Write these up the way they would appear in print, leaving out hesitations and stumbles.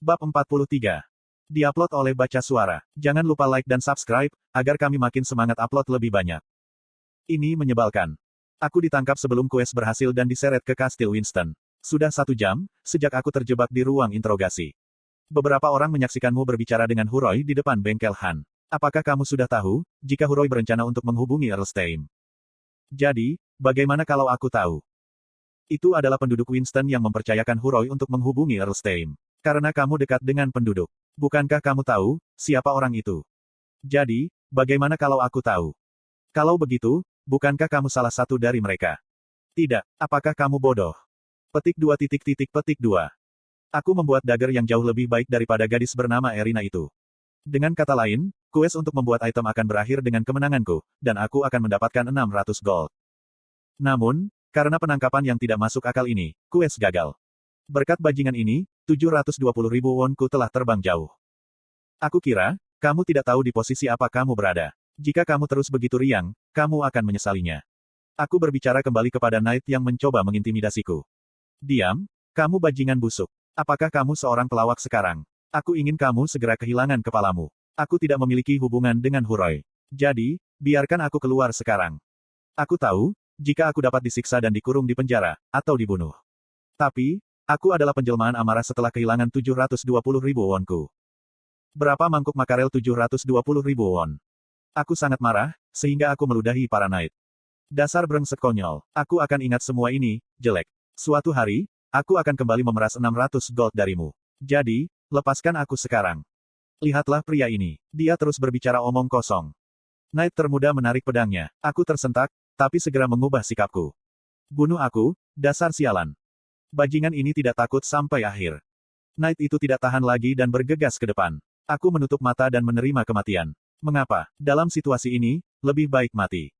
Bab 43. Diupload oleh Baca Suara. Jangan lupa like dan subscribe, agar kami makin semangat upload lebih banyak. Ini menyebalkan. Aku ditangkap sebelum quest berhasil dan diseret ke Kastil Winston. Sudah 1 jam, sejak aku terjebak di ruang interogasi. Beberapa orang menyaksikanmu berbicara dengan Huroi di depan bengkel Han. Apakah kamu sudah tahu, jika Huroi berencana untuk menghubungi Erlstein? Jadi, bagaimana kalau aku tahu? Itu adalah penduduk Winston yang mempercayakan Huroi untuk menghubungi Erlstein. Karena kamu dekat dengan penduduk. Bukankah kamu tahu, siapa orang itu? Jadi, bagaimana kalau aku tahu? Kalau begitu, bukankah kamu salah satu dari mereka? Tidak, apakah kamu bodoh? Petik 2. Petik 2. Aku membuat dagger yang jauh lebih baik daripada gadis bernama Erina itu. Dengan kata lain, quest untuk membuat item akan berakhir dengan kemenanganku, dan aku akan mendapatkan 600 gold. Namun, karena penangkapan yang tidak masuk akal ini, quest gagal. Berkat bajingan ini, 720.000 wonku telah terbang jauh. Aku kira, kamu tidak tahu di posisi apa kamu berada. Jika kamu terus begitu riang, kamu akan menyesalinya. Aku berbicara kembali kepada Knight yang mencoba mengintimidasiku. Diam, kamu bajingan busuk. Apakah kamu seorang pelawak sekarang? Aku ingin kamu segera kehilangan kepalamu. Aku tidak memiliki hubungan dengan Huroi. Jadi, biarkan aku keluar sekarang. Aku tahu, jika aku dapat disiksa dan dikurung di penjara, atau dibunuh. Tapi, aku adalah penjelmaan amarah setelah kehilangan 720.000 wonku. Berapa mangkuk makarel 720.000 won? Aku sangat marah, sehingga aku meludahi para knight. Dasar brengsek konyol. Aku akan ingat semua ini, jelek. Suatu hari, aku akan kembali memeras 600 gold darimu. Jadi, lepaskan aku sekarang. Lihatlah pria ini. Dia terus berbicara omong kosong. Knight termuda menarik pedangnya. Aku tersentak, tapi segera mengubah sikapku. Bunuh aku, dasar sialan. Bajingan ini tidak takut sampai akhir. Knight itu tidak tahan lagi dan bergegas ke depan. Aku menutup mata dan menerima kematian. Mengapa? Dalam situasi ini, lebih baik mati.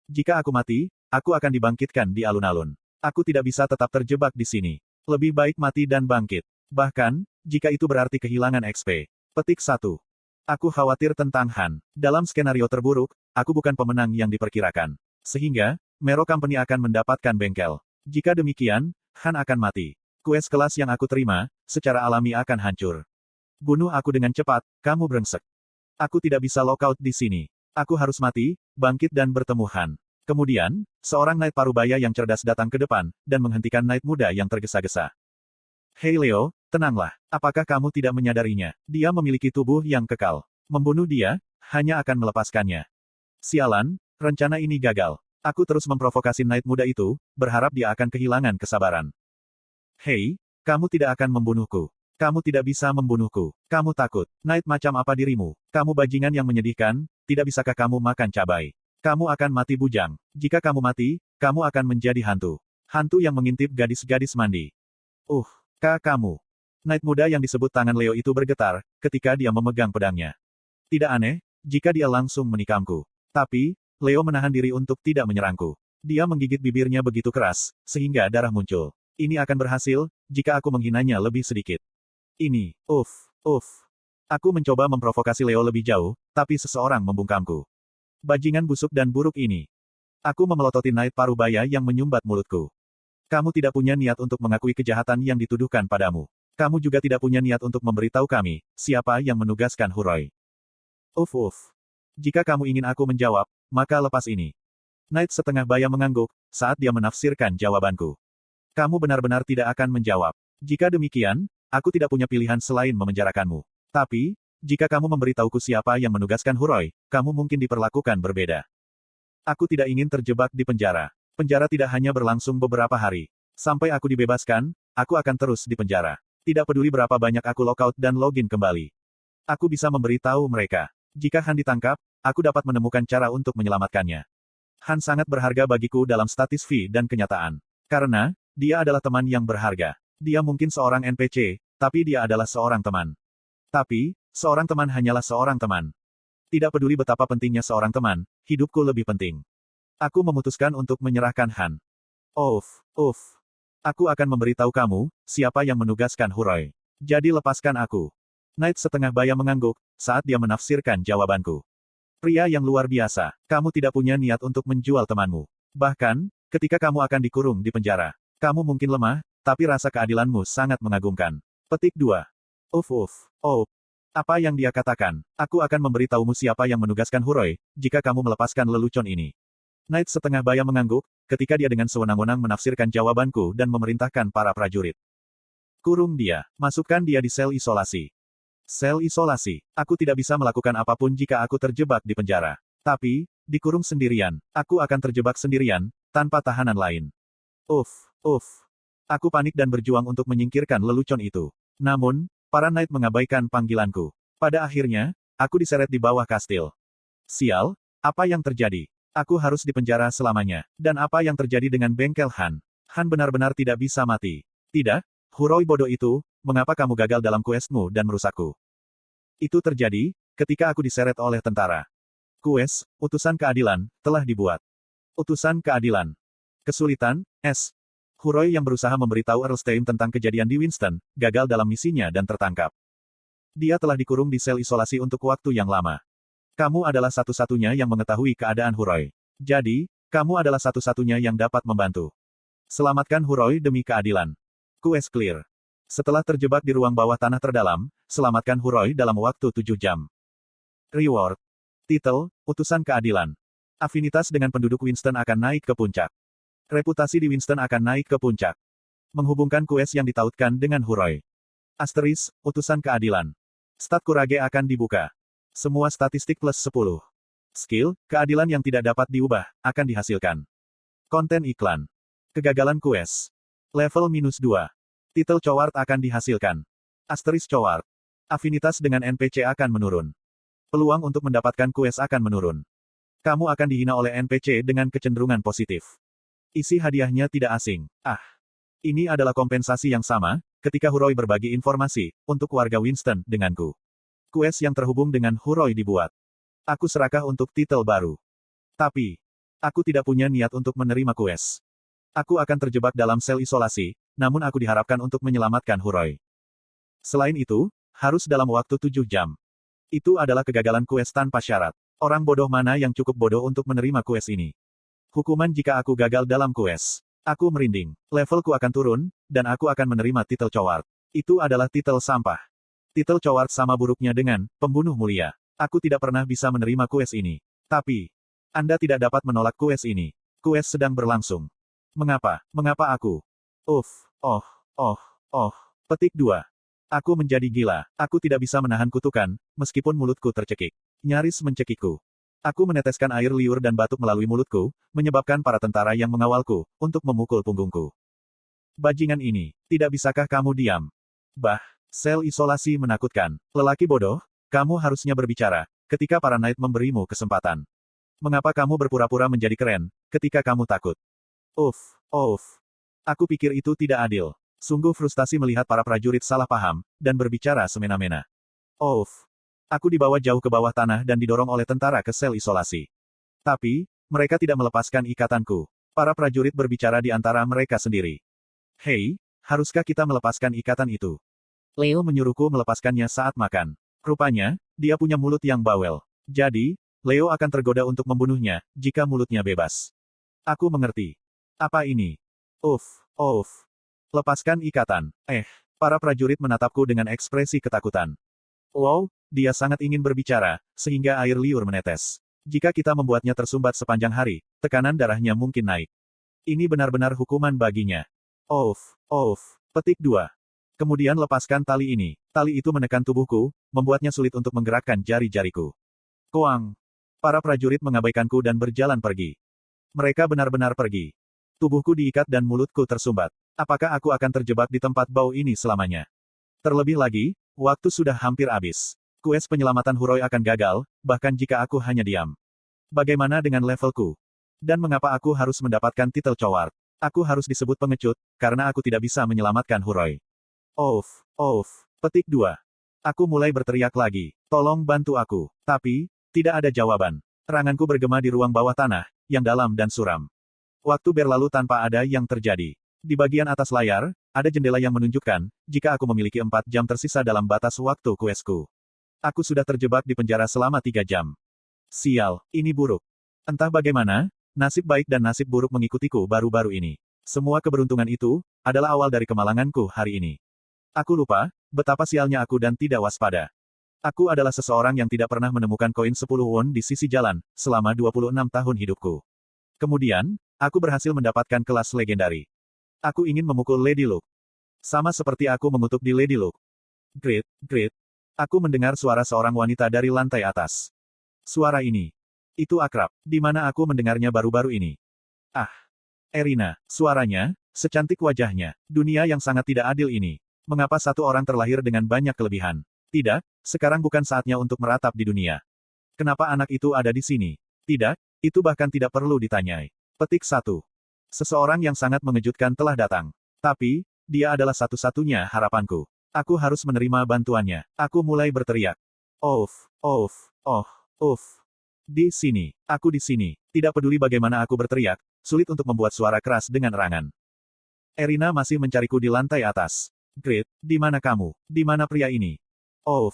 Jika aku mati, aku akan dibangkitkan di alun-alun. Aku tidak bisa tetap terjebak di sini. Lebih baik mati dan bangkit. Bahkan, jika itu berarti kehilangan XP. Petik 1. Aku khawatir tentang Han. Dalam skenario terburuk, aku bukan pemenang yang diperkirakan. Sehingga, Mero Company akan mendapatkan bengkel. Jika demikian, Han akan mati. Quest kelas yang aku terima, secara alami akan hancur. Bunuh aku dengan cepat, kamu brengsek. Aku tidak bisa lockout di sini. Aku harus mati, bangkit dan bertemu Han. Kemudian, seorang knight parubaya yang cerdas datang ke depan, dan menghentikan knight muda yang tergesa-gesa. Hei Leo, tenanglah. Apakah kamu tidak menyadarinya? Dia memiliki tubuh yang kekal. Membunuh dia, hanya akan melepaskannya. Sialan, rencana ini gagal. Aku terus memprovokasi knight muda itu, berharap dia akan kehilangan kesabaran. Hei, kamu tidak akan membunuhku. Kamu tidak bisa membunuhku. Kamu takut. Knight macam apa dirimu? Kamu bajingan yang menyedihkan, tidak bisakah kamu makan cabai? Kamu akan mati bujang. Jika kamu mati, kamu akan menjadi hantu. Hantu yang mengintip gadis-gadis mandi. Kamu. Knight muda yang disebut tangan Leo itu bergetar, ketika dia memegang pedangnya. Tidak aneh, jika dia langsung menikamku. Tapi, Leo menahan diri untuk tidak menyerangku. Dia menggigit bibirnya begitu keras, sehingga darah muncul. Ini akan berhasil, jika aku menghinanya lebih sedikit. Ini, Aku mencoba memprovokasi Leo lebih jauh, tapi seseorang membungkamku. Bajingan busuk dan buruk ini. Aku memelototi Knight Parubaya yang menyumbat mulutku. Kamu tidak punya niat untuk mengakui kejahatan yang dituduhkan padamu. Kamu juga tidak punya niat untuk memberitahu kami, siapa yang menugaskan Huroi. Jika kamu ingin aku menjawab, maka lepas ini. Knight setengah baya mengangguk, saat dia menafsirkan jawabanku. Kamu benar-benar tidak akan menjawab. Jika demikian, aku tidak punya pilihan selain memenjarakanmu. Tapi, jika kamu memberitahuku siapa yang menugaskan Huroi, kamu mungkin diperlakukan berbeda. Aku tidak ingin terjebak di penjara. Penjara tidak hanya berlangsung beberapa hari. Sampai aku dibebaskan, aku akan terus di penjara. Tidak peduli berapa banyak aku lockout dan login kembali. Aku bisa memberitahu mereka. Jika Han ditangkap, aku dapat menemukan cara untuk menyelamatkannya. Han sangat berharga bagiku dalam status V dan kenyataan. Karena, dia adalah teman yang berharga. Dia mungkin seorang NPC, tapi dia adalah seorang teman. Tapi, seorang teman hanyalah seorang teman. Tidak peduli betapa pentingnya seorang teman, hidupku lebih penting. Aku memutuskan untuk menyerahkan Han. Aku akan memberitahu kamu, siapa yang menugaskan Huroi. Jadi lepaskan aku. Knight setengah baya mengangguk, saat dia menafsirkan jawabanku. Pria yang luar biasa, kamu tidak punya niat untuk menjual temanmu. Bahkan, ketika kamu akan dikurung di penjara. Kamu mungkin lemah, tapi rasa keadilanmu sangat mengagumkan. Petik 2. Oh. Apa yang dia katakan? Aku akan memberitahumu siapa yang menugaskan Huroi, jika kamu melepaskan lelucon ini. Knight setengah baya mengangguk, ketika dia dengan sewenang-wenang menafsirkan jawabanku dan memerintahkan para prajurit. Kurung dia. Masukkan dia di sel isolasi. Sel isolasi. Aku tidak bisa melakukan apapun jika aku terjebak di penjara. Tapi, dikurung sendirian. Aku akan terjebak sendirian, tanpa tahanan lain. Aku panik dan berjuang untuk menyingkirkan lelucon itu. Namun, para knight mengabaikan panggilanku. Pada akhirnya, aku diseret di bawah kastil. Sial, apa yang terjadi? Aku harus dipenjara selamanya. Dan apa yang terjadi dengan bengkel Han? Han benar-benar tidak bisa mati. Tidak, Huroi bodoh itu, mengapa kamu gagal dalam questmu dan merusakku? Itu terjadi, ketika aku diseret oleh tentara. Quest, utusan keadilan, telah dibuat. Utusan keadilan. Kesulitan, S. Huroi yang berusaha memberitahu Erlstein tentang kejadian di Winston, gagal dalam misinya dan tertangkap. Dia telah dikurung di sel isolasi untuk waktu yang lama. Kamu adalah satu-satunya yang mengetahui keadaan Huroi. Jadi, kamu adalah satu-satunya yang dapat membantu. Selamatkan Huroi demi keadilan. Quest clear. Setelah terjebak di ruang bawah tanah terdalam, selamatkan Huroi dalam waktu 7 jam. Reward. Titel, Utusan Keadilan. Afinitas dengan penduduk Winston akan naik ke puncak. Reputasi di Winston akan naik ke puncak. Menghubungkan quest yang ditautkan dengan Huroi. Asteris, Utusan Keadilan. Stat Kurage akan dibuka. Semua statistik plus 10. Skill, keadilan yang tidak dapat diubah, akan dihasilkan. Konten iklan. Kegagalan quest. Level -2. Titel coward akan dihasilkan. Asteris coward. Afinitas dengan NPC akan menurun. Peluang untuk mendapatkan quest akan menurun. Kamu akan dihina oleh NPC dengan kecenderungan positif. Isi hadiahnya tidak asing. Ini adalah kompensasi yang sama, ketika Huroi berbagi informasi, untuk warga Winston, denganku. Quest yang terhubung dengan Huroi dibuat. Aku serakah untuk titel baru. Tapi, aku tidak punya niat untuk menerima quest. Aku akan terjebak dalam sel isolasi, namun aku diharapkan untuk menyelamatkan Huroi. Selain itu, harus dalam waktu 7 jam. Itu adalah kegagalan quest tanpa syarat. Orang bodoh mana yang cukup bodoh untuk menerima quest ini? Hukuman jika aku gagal dalam quest. Aku merinding. Levelku akan turun, dan aku akan menerima titel coward. Itu adalah titel sampah. Titel coward sama buruknya dengan pembunuh mulia. Aku tidak pernah bisa menerima quest ini. Tapi, Anda tidak dapat menolak quest ini. Quest sedang berlangsung. Mengapa? Mengapa aku? Petik 2. Aku menjadi gila. Aku tidak bisa menahan kutukan, meskipun mulutku tercekik. Nyaris mencekikku. Aku meneteskan air liur dan batuk melalui mulutku, menyebabkan para tentara yang mengawalku, untuk memukul punggungku. Bajingan ini, tidak bisakah kamu diam? Sel isolasi menakutkan. Lelaki bodoh, kamu harusnya berbicara, ketika para knight memberimu kesempatan. Mengapa kamu berpura-pura menjadi keren, ketika kamu takut? Aku pikir itu tidak adil. Sungguh frustasi melihat para prajurit salah paham, dan berbicara semena-mena. Aku dibawa jauh ke bawah tanah dan didorong oleh tentara ke sel isolasi. Tapi, mereka tidak melepaskan ikatanku. Para prajurit berbicara di antara mereka sendiri. Hei, haruskah kita melepaskan ikatan itu? Leo menyuruhku melepaskannya saat makan. Rupanya, dia punya mulut yang bawel. Jadi, Leo akan tergoda untuk membunuhnya, jika mulutnya bebas. Aku mengerti. Apa ini? Lepaskan ikatan. Para prajurit menatapku dengan ekspresi ketakutan. Wow, dia sangat ingin berbicara, sehingga air liur menetes. Jika kita membuatnya tersumbat sepanjang hari, tekanan darahnya mungkin naik. Ini benar-benar hukuman baginya. Petik 2. Kemudian lepaskan tali ini. Tali itu menekan tubuhku, membuatnya sulit untuk menggerakkan jari-jariku. Koang. Para prajurit mengabaikanku dan berjalan pergi. Mereka benar-benar pergi. Tubuhku diikat dan mulutku tersumbat. Apakah aku akan terjebak di tempat bau ini selamanya? Terlebih lagi, waktu sudah hampir habis. Quest penyelamatan Huroi akan gagal, bahkan jika aku hanya diam. Bagaimana dengan levelku? Dan mengapa aku harus mendapatkan titel coward? Aku harus disebut pengecut, karena aku tidak bisa menyelamatkan Huroi. Petik 2. Aku mulai berteriak lagi. Tolong bantu aku. Tapi, tidak ada jawaban. Teranganku bergema di ruang bawah tanah, yang dalam dan suram. Waktu berlalu tanpa ada yang terjadi. Di bagian atas layar, ada jendela yang menunjukkan, jika aku memiliki 4 jam tersisa dalam batas waktu questku. Aku sudah terjebak di penjara selama 3 jam. Sial, ini buruk. Entah bagaimana, nasib baik dan nasib buruk mengikutiku baru-baru ini. Semua keberuntungan itu, adalah awal dari kemalanganku hari ini. Aku lupa, Betapa sialnya aku dan tidak waspada. Aku adalah seseorang yang tidak pernah menemukan koin 10 won di sisi jalan, selama 26 tahun hidupku. Kemudian, aku berhasil mendapatkan kelas legendari. Aku ingin memukul Lady Luke. Sama seperti aku mengutuk di Lady Luke. Grit, grit. Aku mendengar suara seorang wanita dari lantai atas. Suara ini. Itu akrab. Di mana aku mendengarnya baru-baru ini? Ah. Erina. Suaranya, secantik wajahnya. Dunia yang sangat tidak adil ini. Mengapa satu orang terlahir dengan banyak kelebihan? Tidak, sekarang bukan saatnya untuk meratap di dunia. Kenapa anak itu ada di sini? Tidak, itu bahkan tidak perlu ditanyai. Petik 1. Seseorang yang sangat mengejutkan telah datang. Tapi, dia adalah satu-satunya harapanku. Aku harus menerima bantuannya. Aku mulai berteriak. Oh. Di sini. Aku di sini. Tidak peduli bagaimana aku berteriak, sulit untuk membuat suara keras dengan erangan. Erina masih mencariku di lantai atas. Grit, di mana kamu? Di mana pria ini? Oh.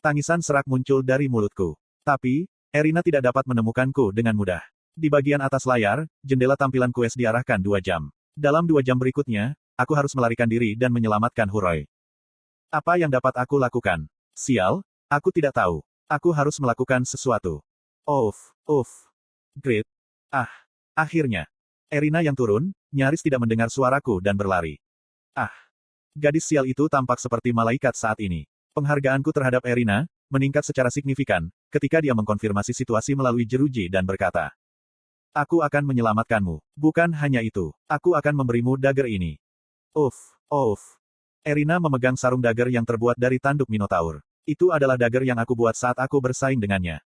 Tangisan serak muncul dari mulutku. Tapi, Erina tidak dapat menemukanku dengan mudah. Di bagian atas layar, jendela tampilan quest diarahkan 2 jam. Dalam 2 jam berikutnya, aku harus melarikan diri dan menyelamatkan Huroi. Apa yang dapat aku lakukan? Sial, aku tidak tahu. Aku harus melakukan sesuatu. Grit. Akhirnya. Erina yang turun, nyaris tidak mendengar suaraku dan berlari. Gadis sial itu tampak seperti malaikat saat ini. Penghargaanku terhadap Erina, meningkat secara signifikan, ketika dia mengkonfirmasi situasi melalui jeruji dan berkata. Aku akan menyelamatkanmu. Bukan hanya itu, aku akan memberimu dagger ini. Erina memegang sarung dagger yang terbuat dari tanduk Minotaur. Itu adalah dagger yang aku buat saat aku bersaing dengannya.